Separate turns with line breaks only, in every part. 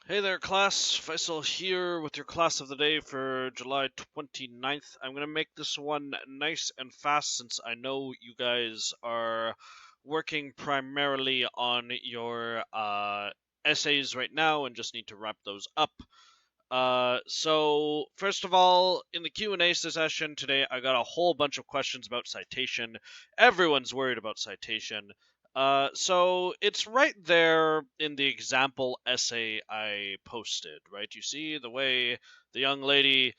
Hey there, class. Faisal here with your class of the day for July 29th. I'm going to make this one nice and fast since I know you guys are working primarily on your essays right now and just need to wrap those up. So first of all, in the Q&A session today, I got a whole bunch of questions about citation. Everyone's worried about citation. So it's right there in the example essay I posted, right? You see the way the young lady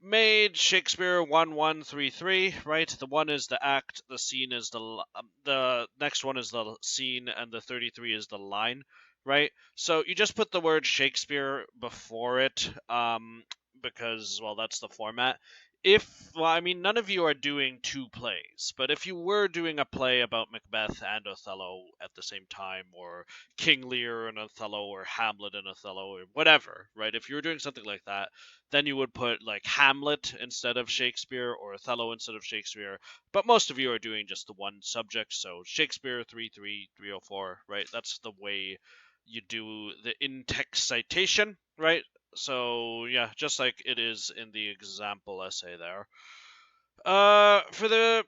made Shakespeare 1133, right? The one is the act, the scene is the next one is the scene, and the 33 is the line, right? So you just put the word Shakespeare before it, because, well, that's the format. Well, I mean, none of you are doing two plays, but if you were doing a play about Macbeth and Othello at the same time, or King Lear and Othello, or Hamlet and Othello, or whatever, right? If you were doing something like that, then you would put like Hamlet instead of Shakespeare, or Othello instead of Shakespeare. But most of you are doing just the one subject, so Shakespeare 33304, right? That's the way you do the in-text citation, right? So yeah, just like it is in the example essay there. For the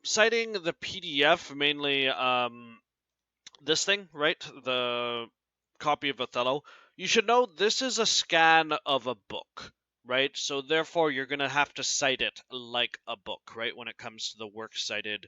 citing the PDF, mainly this thing, right? The copy of Othello. You should know this is a scan of a book, right? So therefore, you're gonna have to cite it like a book, right? When it comes to the works cited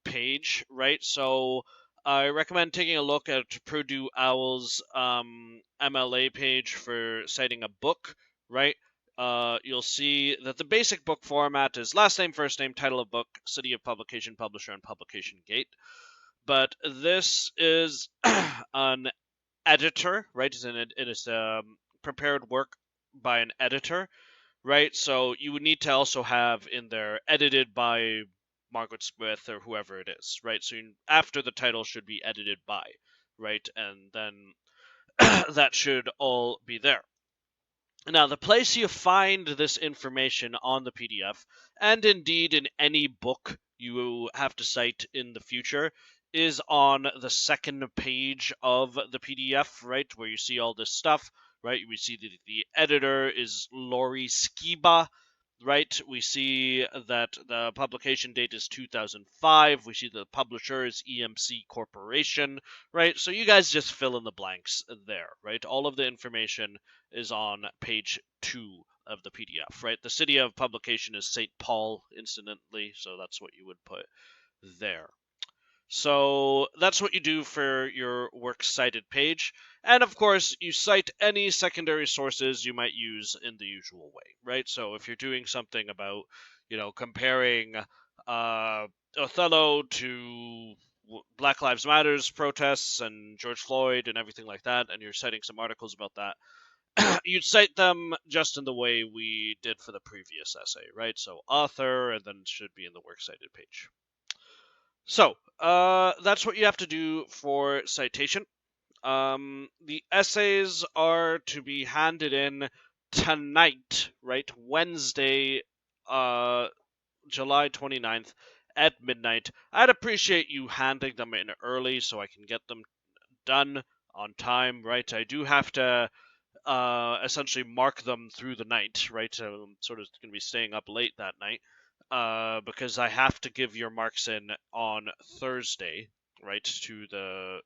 page, right? So I recommend taking a look at Purdue Owl's MLA page for citing a book, right? You'll see that the basic book format is last name, first name, title of book, city of publication, publisher, and publication date. But this is an editor, right? It is prepared work by an editor, right? So you would need to also have in there edited by Margaret Smith or whoever it is, right? So after the title should be edited by, right? And then that should all be there. Now, the place you find this information on the PDF, and indeed in any book you have to cite in the future, is on the second page of the PDF, right? Where you see all this stuff, right? We see that the editor is Lori Skiba, right? We see that the publication date is 2005. We see the publisher is EMC Corporation, right? So you guys just fill in the blanks there, right? All of the information is on page 2 of the PDF, right? The city of publication is St. Paul, incidentally, so that's what you would put there. So that's what you do for your works cited page. And of course, you cite any secondary sources you might use in the usual way, right? So if you're doing something about, comparing Othello to Black Lives Matters protests and George Floyd and everything like that, and you're citing some articles about that, you'd cite them just in the way we did for the previous essay, right? So author, and then should be in the works cited page. So, that's what you have to do for citation. The essays are to be handed in tonight, right? Wednesday, July 29th at midnight. I'd appreciate you handing them in early so I can get them done on time, right? I do have to essentially mark them through the night, right? So I'm sort of going to be staying up late that night because I have to give your marks in on Thursday, right, to the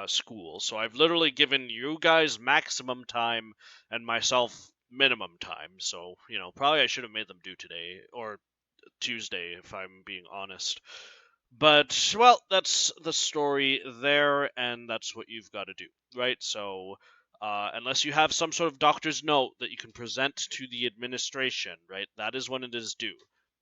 school. So I've literally given you guys maximum time and myself minimum time. So, probably I should have made them do today or Tuesday if I'm being honest. But, well, that's the story there, and that's what you've got to do, right? So, unless you have some sort of doctor's note that you can present to the administration, right? That is when it is due,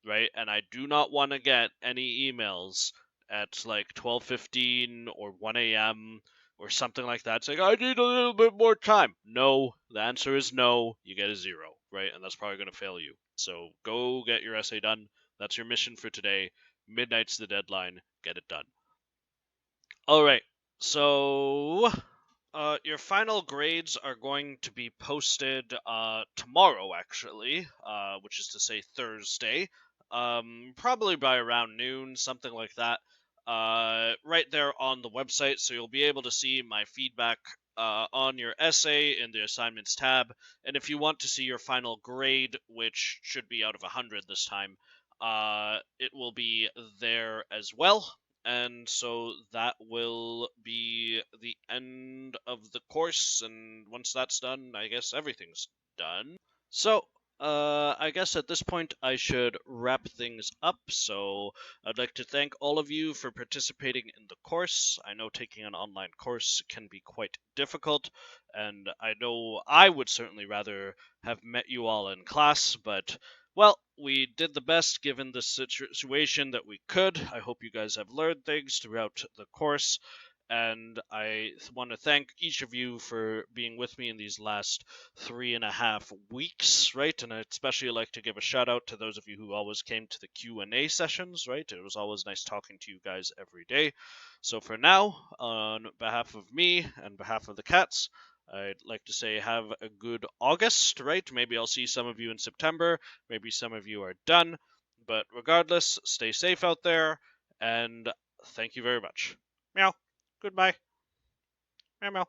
right? And I do not want to get any emails at like 12:15 or 1 a.m. or something like that saying, I need a little bit more time. No, the answer is no. You get a 0, right? And that's probably going to fail you. So go get your essay done. That's your mission for today. Midnight's the deadline. Get it done. All right. So, your final grades are going to be posted tomorrow, actually, which is to say Thursday. Probably by around noon, something like that. Right there on the website, so you'll be able to see my feedback on your essay in the assignments tab. And if you want to see your final grade, which should be out of 100 this time, it will be there as well. And so that will be the end of the course. And once that's done, I guess everything's done. So, I guess at this point I should wrap things up. So, I'd like to thank all of you for participating in the course. I know taking an online course can be quite difficult, and I know I would certainly rather have met you all in class, but well, we did the best given the situation that we could. I hope you guys have learned things throughout the course, and I want to thank each of you for being with me in these last 3.5 weeks, right? And I'd especially like to give a shout out to those of you who always came to the Q&A sessions, right? It was always nice talking to you guys every day. So for now, on behalf of me and behalf of the cats, I'd like to say have a good August, right? Maybe I'll see some of you in September, maybe some of you are done, but regardless, stay safe out there, and thank you very much. Meow. Goodbye. Meow meow.